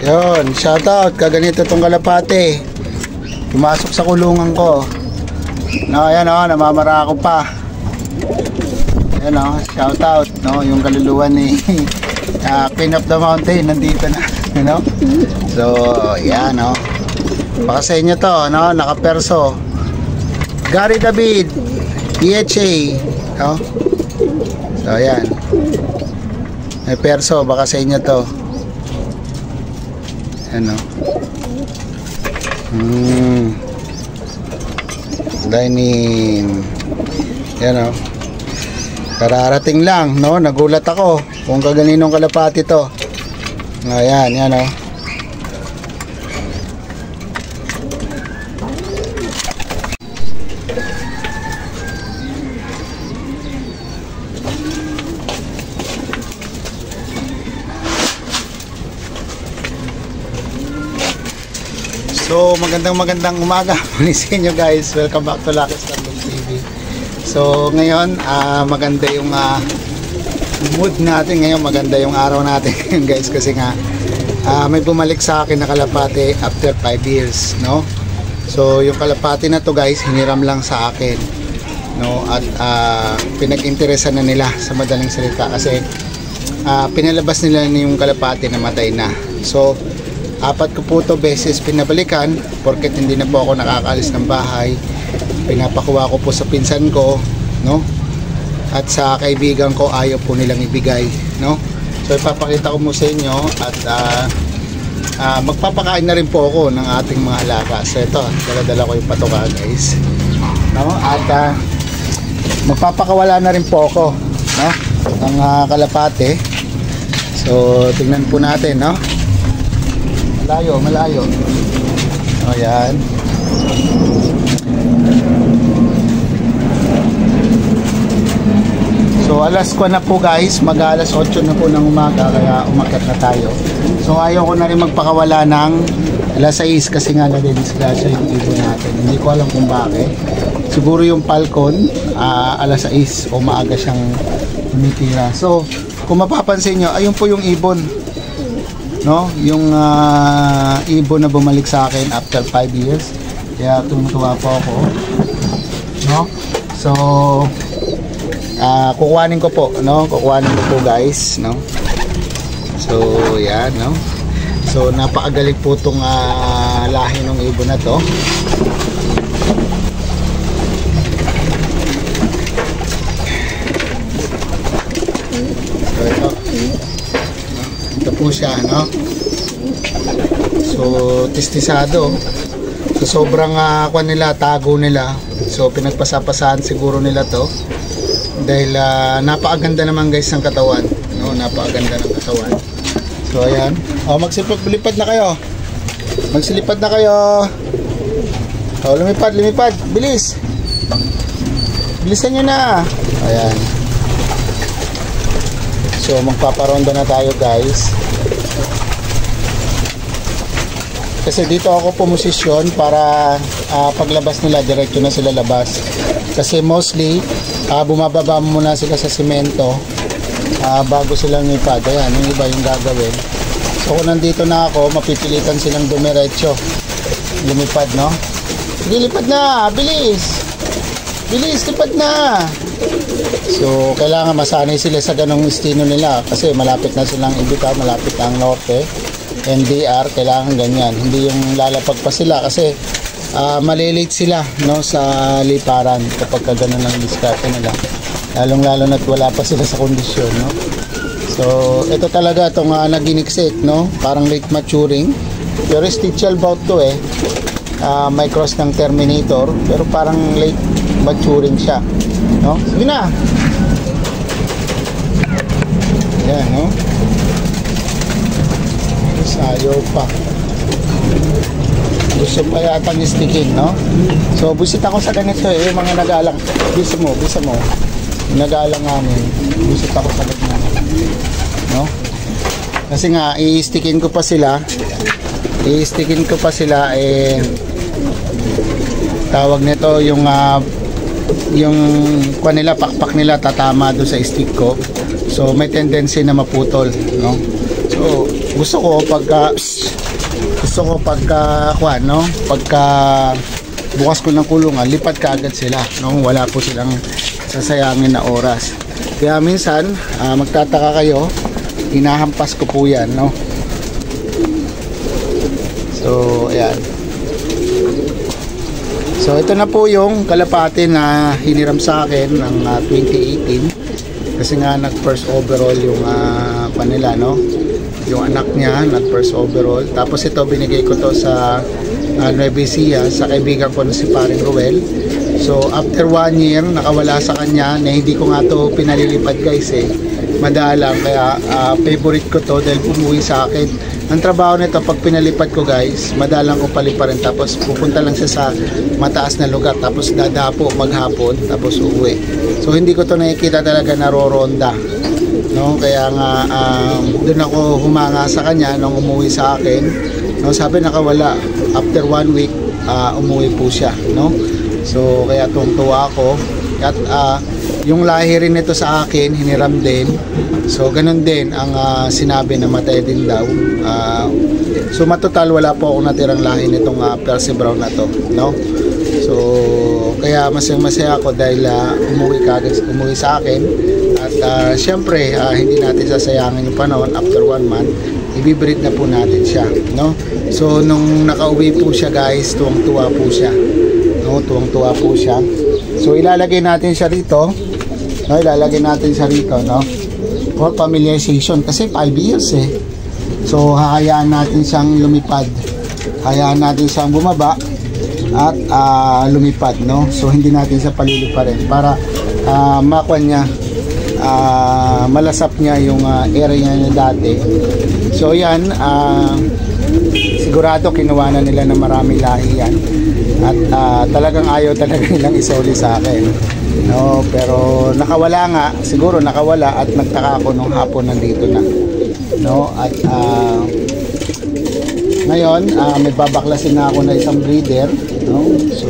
Yun, shoutout, kaganito tong kalapate. Pumasok sa kulungan ko. No, ayan o, namamara ako pa. Ayan o, shoutout, no, yung kaluluwan ni Queen of the Mountain, nandito na, you know? So, yan o. Baka sa inyo to, no, nakaperso. Gary David, PHA, no? So, ayan. May perso, baka sa inyo to. Ano? Dining. Yan o. Kararating lang, no? Nagulat ako kung kaganinong kalapati to. Ayan, yan o. So magandang umaga muli sa inyo guys. Welcome back to Lucky Standing TV. So ngayon maganda yung mood natin ngayon, maganda yung araw natin guys, kasi nga may bumalik sa akin na kalapate after 5 years, no? So yung kalapate na to guys, hiniram lang sa akin, no? At pinag-interesan na nila, sa madaling salita, kasi pinalabas nila yung kalapate na matay na. So 4 ko po ito beses pinabalikan porket hindi na po ako nakakaalis ng bahay. Pinapakuha ko po sa pinsan ko, no? At sa kaibigan ko, ayaw po nilang ibigay, no? So ipapakita ko mo sa inyo at magpapakain na rin po ako ng ating mga alaga. So ito, dala-dala ko yung patoka guys, no? At magpapakawala na rin po ako, no? Ng kalapate. So tingnan po natin, no? Malayo. O yan. So alas ko na po guys, mag-alas 8 na po ng umaga, kaya umakyat na tayo. So ayaw ko na rin magpakawala ng alas 6 kasi nga nadidisgrasya yung ibon natin. Hindi ko alam kung bakit. Siguro yung falcon, alas 6 o maaga siyang tumitira. So kung mapapansin nyo, ayun po yung ibon, no? Yung ibon na bumalik sa akin after 5 years. Kaya tumutuwa po ako, no? So kukuhanin ko po, no? Kukuhanin ko po guys, no? So yan, no? So napakagaling po itong lahi ng ibon na to. So ito po siya, no? So tistisado. So sobrang kwan nila, tago nila. So pinagpasapasahan siguro nila to. Dahil napakaganda naman guys ng katawan, no? Napakaganda ng katawan. So ayan. Oh, lipad na kayo. Magsilipad na kayo. Oh, lumipad. Bilis. Bilisan nyo na. Ayan. So magpaparonda na tayo guys. Kasi dito ako pumosisyon para paglabas nila, diretso na sila labas. Kasi mostly, bumababa muna sila sa simento bago silang lumipad. Ayan, yung iba yung gagawin. So kung nandito na ako, mapipilitan silang dumiretso. Lumipad, no? Sige, lipad na! Bilis! Bilis, lipad na! So, kailangan masanay sila sa ganong estino nila. Kasi malapit na silang ibita, malapit na ang norte. NDR, kailangan ganyan. Hindi yung lalapag pa sila kasi malilate sila, no, sa liparan kapag gano'n ang diskarte nila. Lalong-lalo na't wala pa sila sa kondisyon, no? So, ito talaga itong nag-iniksik, no? Parang late maturing. Pero stichial bout to eh. May cross ng Terminator, pero parang late maturing siya, no? Sige na! Yan, no? Ayaw pa. Gusto pa yata ng sticking, no? So, busit ako sa ganito eh. Yung mga nag-aalang. Bisa mo. Nag-aalang namin. Busit ako sa ganito. No? Kasi nga, i-stickin ko pa sila. Eh, tawag nito yung kwan nila, pakpak nila tatama doon sa stick ko. So, may tendency na maputol, no? So, gusto ko pagka kwan, no? Pagka bukas ko ng kulungan, lipat ka agad sila, no? Wala po silang sasayangin na oras. Kaya minsan, magtataka kayo, hinahampas ko po yan, no? So, ayan. So, ito na po yung kalapati na hiniram sa akin ng 2018. Kasi nga nag-first overall yung panila, no? Yung anak niya nag-first overall. Tapos ito binigay ko to sa Nueva Ecija sa kaibigan ko na si Paring Ruel. So after 1 year nakawala sa kanya na hindi ko nga to pinalilipad guys eh. Madalang kaya favorite ko to dahil umuwi sa akin. Ang trabaho nito pag pinalipad ko guys, madalang ko paliparin tapos pupunta lang siya sa mataas na lugar tapos dadapo maghapon tapos uuwi. So hindi ko to nakikita talaga naroronda. No, kaya nga doon ako humanga sa kanya nung umuwi sa akin. No, sabi nakawala after 1 week umuwi po siya, no? So kaya tuwang-tuwa ako at yung lahi rin nito sa akin hiniram din. So ganun din ang sinabi na matay din daw. So matotal wala po akong natirang lahi nitong Percy Brown na to, no? So kaya masaya ako dahil umuwi sa akin. At syempre, hindi natin sasayangin yung panahon. After 1 month, ibibreed na po natin siya, no? So, nung nakauwi po siya guys, tuwang-tuwa po siya, no? Tuwang-tuwa po siya. So, ilalagay natin siya rito, no? No? For familiarization, kasi 5 years eh. So, hayaan natin siyang lumipad. Hayaan natin siyang bumaba at lumipad, no? So, hindi natin siya paliliparin para makuha niya, malasap niya yung area niya dati. So yan, sigurado kinuha na nila na marami lahi yan at talagang ayaw talaga nilang isoli sa akin, no? Pero nakawala nga, siguro nakawala at nagtaka ako nung hapon nandito na, no? At ngayon may babaklasin na ako na isang breeder, no? So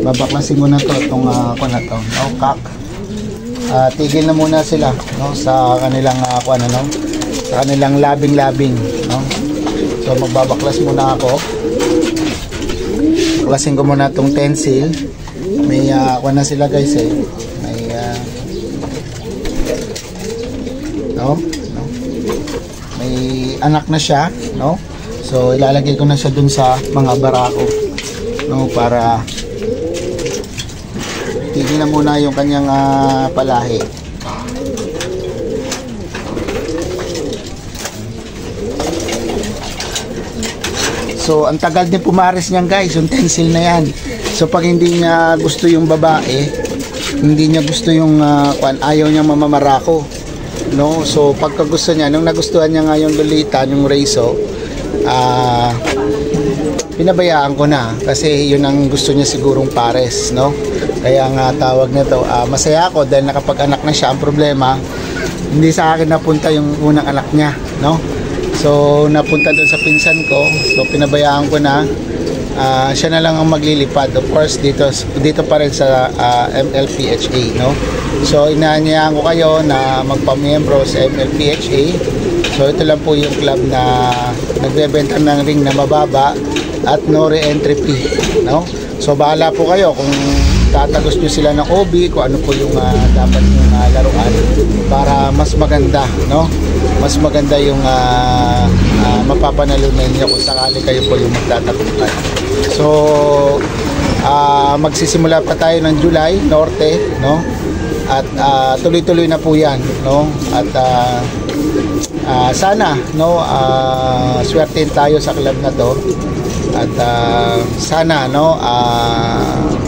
babaklasin ko na to itong no, kak. Tigil na muna sila, no, sa kanilang sa kanilang labing-labing, no? So magbabaklas muna ako. Baklasin ko muna tong tensil. May na sila guys eh. no? May anak na siya, no? So ilalagay ko na siya dun sa mga barako, no, para tignan muna yung kanyang palahi. So ang tagal din pumares niyan guys, yung tensil na yan. So pag hindi niya gusto yung babae, hindi niya gusto yung ayaw niya mamamarako, no? So pagka gusto niya, nung nagustuhan niya nga yung Lolita, yung Reiso, pinabayaan ko na kasi yun ang gusto niya sigurong pares, no? Kaya nga tawag nito, masaya ako dahil nakapag-anak na siya. Ang problema, hindi sa akin napunta yung unang anak niya, no? So napunta doon sa pinsan ko, so pinabayaan ko na. Siya na lang ang maglilipad, of course dito pa rin sa MLPHA, no? So inaanyayahan ko kayo na magpamiyembro sa MLPHA. So ito lang po yung club na nagbebenta ng ring na mababa at no re-entry fee, no? So bahala po kayo kung tatagos nyo sila ng OB, kung ano po yung dapat yung laruan para mas maganda, no? Mas maganda yung mapapanalunan niyo kung sakali kayo po yung magtatagumpay. So magsisimula pa tayo ng July Norte, no? At tuloy-tuloy na po yan, no? At sana, no, swertein tayo sa club na to. At sana, no,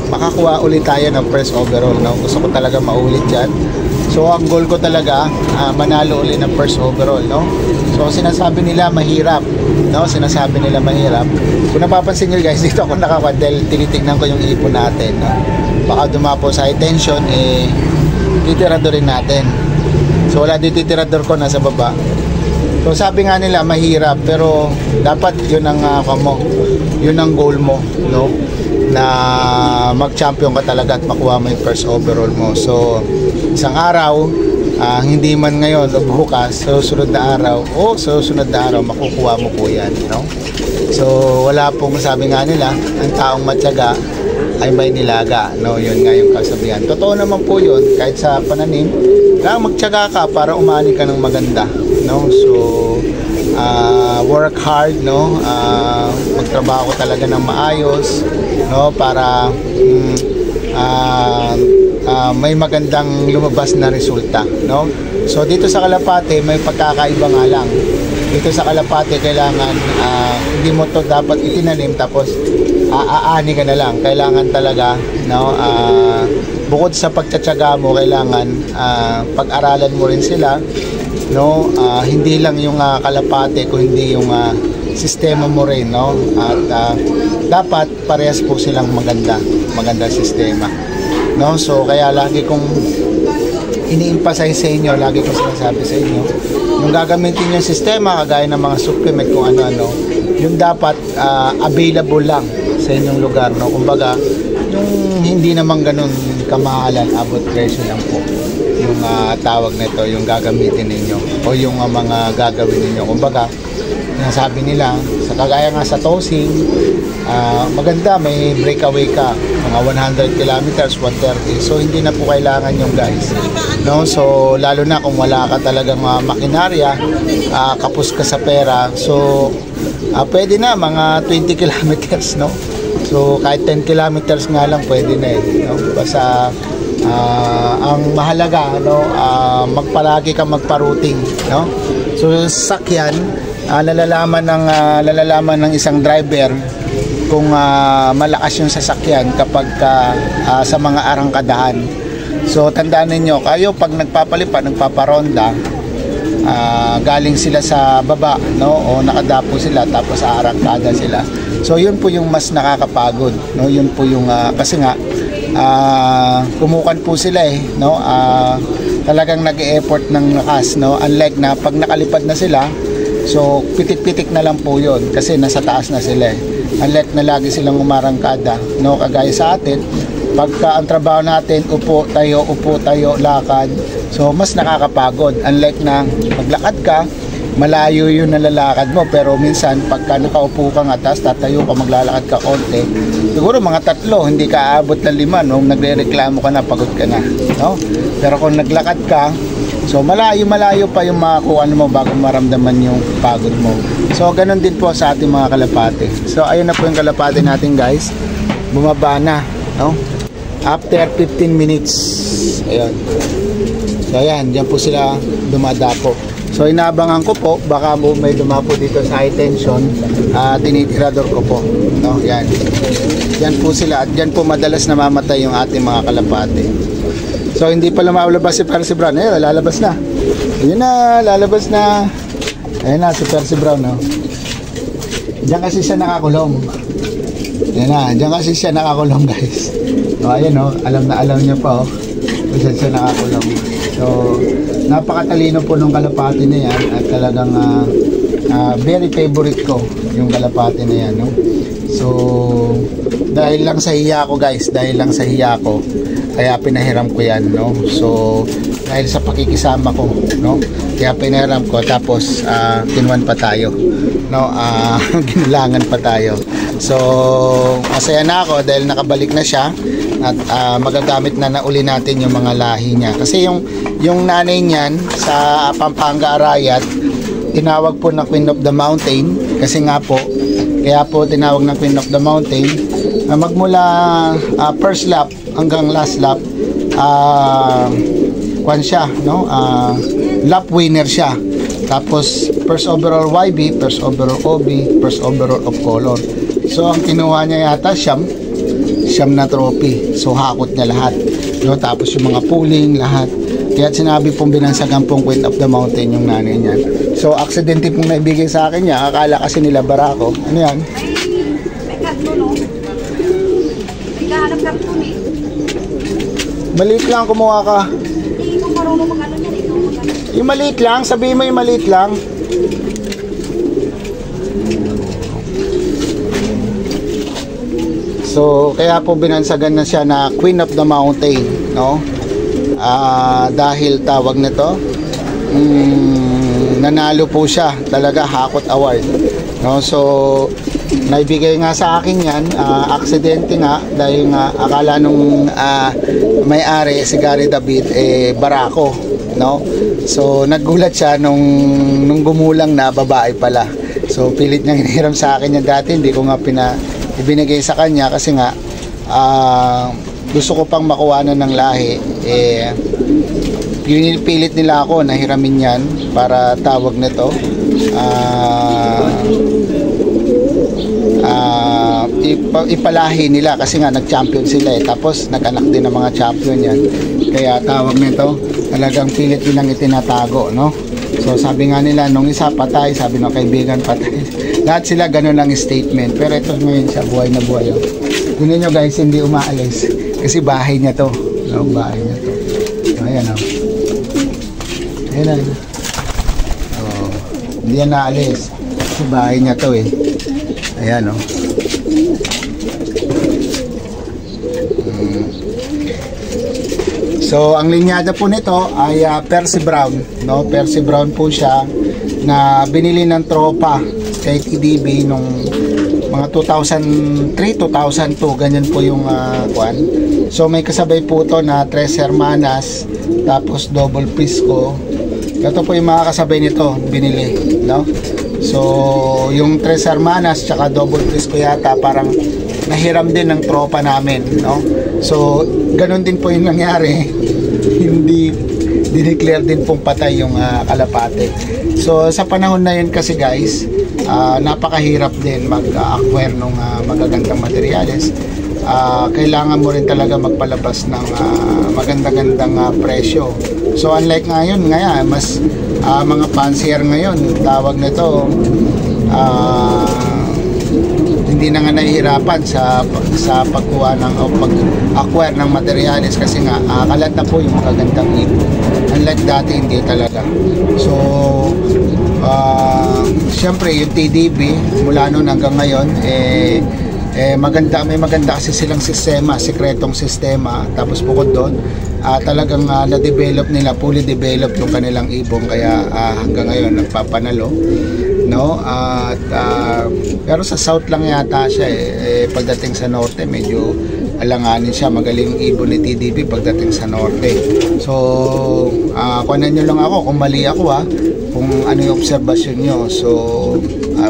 makakuha ulit tayo ng first overall, no? Gusto ko talaga maulit yan. So ang goal ko talaga, manalo ulit ng first overall, no? So sinasabi nila mahirap, no? Sinasabi nila mahirap. Kung napapansin nyo guys, dito ako nakakwadel, tinitignan ko yung ipon natin, no? Baka dumapo sa high tension, titirador rin natin. So wala dito titirador ko, nasa baba. So sabi nga nila mahirap, pero dapat yun ang yun ang goal mo, no? Na mag-champion ka talaga at makuha mo yung first overall mo. So isang araw, hindi man ngayon o bukas, susunod na araw makukuha mo po yan, no? So wala pong, sabi nga nila, ang taong matyaga ay may nilaga, no? Yun nga yung kasabihan. Totoo naman po yun, kahit sa pananim, kaya magtyaga ka para umani ka ng maganda, no? So work hard, no? Magtrabaho talaga ng maayos, no? Para may magandang lumabas na resulta, no? So dito sa Kalapate may pagkakaiba nga lang. Dito sa Kalapate kailangan hindi mo to dapat itinanim tapos aani ka na lang. Kailangan talaga, no, bukod sa pagtsatsaga mo, kailangan pag-aralan mo rin sila, no? Hindi lang yung Kalapate kundi yung sistema mo rin, no? At dapat parehas po silang maganda sistema, no? So kaya lagi kong ini-emphasize sa inyo, lagi kong sinasabi sa inyo, yung gagamitin yung sistema kagaya ng mga supplement kung ano-ano, yung dapat available lang sa inyong lugar, no? Kumbaga yung hindi naman ganun kamahalan, abot presyo lang po yung tawag nito, yung gagamitin ninyo o yung mga gagawin ninyo. Kumbaga sinasabi nila, sa kagaya nga sa tossing, maganda, may breakaway ka, mga 100 kilometers, 130. So hindi na po kailangan yung guys, no? So lalo na kung wala ka talagang makinarya, kapos ka sa pera, so pwede na mga 20 kilometers, no? So kahit 10 kilometers nga lang pwede na, no? Basta ang mahalaga, no, magpalagi ka magpa-routing, no? So sakyan, lalalaman ng isang driver kung malakas yung sasakyan kapag sa mga arangkadahan. So tandaan niyo, kayo pag nagpaparonda, galing sila sa baba, no, o nakadapo sila tapos arangkada sila. So yun po yung mas nakakapagod, no? Yun po yung kasi nga kumukan po sila, no? Talagang nag-e-effort ng lakas, no? Unlike na pag nakalipad na sila, so pitik-pitik na lang po yun kasi nasa taas na sila, unlike na lagi silang umarangkada, no? Kagaya sa atin, pagka ang trabaho natin upo tayo, lakad, so mas nakakapagod. Unlike na maglakad ka, malayo yung nalalakad mo, pero minsan pagka nakaupo ka nga tapos tatayo ka, maglalakad ka konti, siguro mga 3, hindi ka aabot ng 5 nung nagre-reklamo ka na, pagod ka na, no? Pero kung naglakad ka, So malayo pa yung makuha mo bago maramdaman yung pagod mo. So ganun din po sa ating mga kalapate. So ayun na po yung kalapate natin guys. Bumaba na, no? After 15 minutes. Ayun. So ayan, diyan po sila dumadapo. So inaabangan ko po, baka may dumapo dito sa high tension, tinitirador ko po, no? Yan. Yan po sila at yan po madalas namamatay yung ating mga kalapate. So hindi pa lumalabas si Percy Brown. Ayun, lalabas na. Ayun na, lalabas na. Ayun na si Percy Brown, no? Diyan kasi siya nakakulong. Ayun na, diyan kasi siya nakakulong guys. So ayun, no? Alam na alam niya pa, oh. Kung saan siya nakakulong. So napakatalino po nung kalapate na yan at talagang very favorite ko yung kalapate na yan, no? So dahil lang sa hiya ko guys, dahil lang sa hiya ko kaya pinahiram ko yan, no? So dahil sa pakikisama ko, no? Kaya pinahiram ko tapos kinuwan pa tayo, no? Ginulangan pa tayo. So masaya na ako dahil nakabalik na siya at magagamit na uli natin yung mga lahi niya. Kasi yung nanay niyan sa Pampanga Arayat tinawag po na Queen of the Mountain kasi nga po kaya po tinawag na Queen of the Mountain. Magmula first lap hanggang last lap kwan siya, no? Lap winner siya. Tapos first overall YB, first overall OB, first overall of color. So ang kinuha niya yata siyam na trophy. So hakot niya lahat, no? Tapos yung mga pooling lahat. Kaya sinabi pong binansagan pong Queen of the Mountain yung nanay niya. So aksidente pong naibigay sa akin niya. Akala kasi nila barako. Ano yan? May karton, no? May kahanap karton eh. Maliit lang kumuha ka. Hindi mo marunong mag-ano yan. Ikaw mag-ano. Yung maliit lang, sabihin mo yung maliit lang. So, kaya po binansagan na siya na Queen of the Mountain, no? Dahil tawag nito, nanalo po siya, talaga hakot award, no? So, naibigay nga sa akin yan, aksidente nga, dahil nga akala nung may-ari, si Gary David, barako, no? So, nagulat siya nung gumulang na babae pala. So, pilit niyang hiniram sa akin yan dati, hindi ko nga ibinigay sa kanya kasi nga gusto ko pang makuha ng lahi. Pinipilit nila ako na hiramin yan para tawag nito ipalahi nila kasi nga nag-champion sila tapos nag-anak din ng mga champion yan, kaya tawag nito talagang pilit nilang itinatago, no? So sabi nga nila nung isa patay, sabi ng kaibigan patay. Lahat sila ganun lang statement, pero ito ngayon siya buhay na buhay, oh. Tingnan nyo guys, hindi umaalis kasi bahay niya to, no? Bahay niya to. So, ayan, oh. Ayan, oh. Hindi yan naalis kasi bahay niya to, eh. Ayan, oh. So ang linyada po nito ay Percy Brown, no? Percy Brown po siya na binili ng tropa kay TDB nung mga 2003, 2002, ganyan po yung kwan. So may kasabay po to na Tres Hermanas, tapos Double Pisco. Ito po yung mga kasabay nito, binili, no? So yung Tres Hermanas tsaka Double Pisco yata parang nahiram din ng tropa namin, no? So ganun din po yung nangyari. Hindi dineclare din pong patay yung kalapate. So sa panahon na yun kasi guys, napakahirap din mag-acquire ng magagandang materyales. Kailangan mo rin talaga magpalabas ng magandang presyo. So unlike ngayon, mas mga fancier ngayon, tawag nito, hindi na nga nahihirapan sa pagkuha ng o pag-acquire ng materials kasi nga kalat na po yung magagandang ibon. Unlike dati, hindi talaga. So syempre yung TDB mula noon hanggang ngayon may maganda kasi silang sistema, sikretong sistema. Tapos bukod doon talagang na-develop nila, fully develop yung kanilang ibon, kaya hanggang ngayon nagpapanalo, no? At pero sa south lang yata siya, pagdating sa norte medyo alanganin siya. Magaling ibon ni TDP pagdating sa norte. So, kuhanan nyo lang ako kung mali ako kung ano yung obserbasyon nyo. So,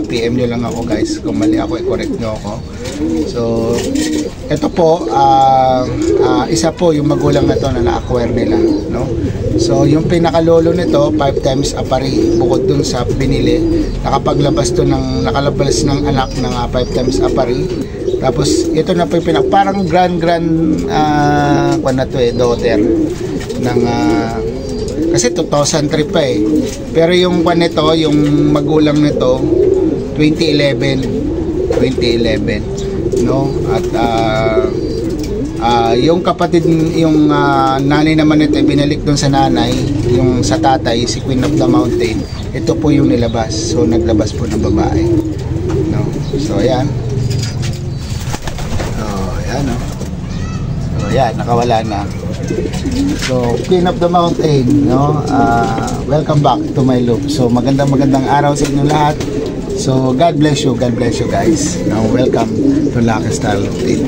PM nyo lang ako guys. Kung mali ako, i-correct nyo ako. So, ito po, isa po yung magulang na to na na-acquire nila, no? So, yung pinakalolo nito, 5 times apari, bukod dun sa binili, nakalabas ng anak ng 5 times apari. Tapos, ito na po yung parang grand daughter ng, kasi 2003 pa eh. Pero yung nito, yung magulang nito, 2011, no? At yung kapatid, yung nanay naman nito, binalik doon sa nanay, yung sa tatay, si Queen of the Mountain. Ito po yung nilabas. So naglabas po ng babae, no? So ayan. No? So ayan, nakawala na. So Queen of the Mountain, no? Welcome back to my loop. So magandang araw sa inyo lahat. So God bless you guys. Now welcome to Lucky Star TV.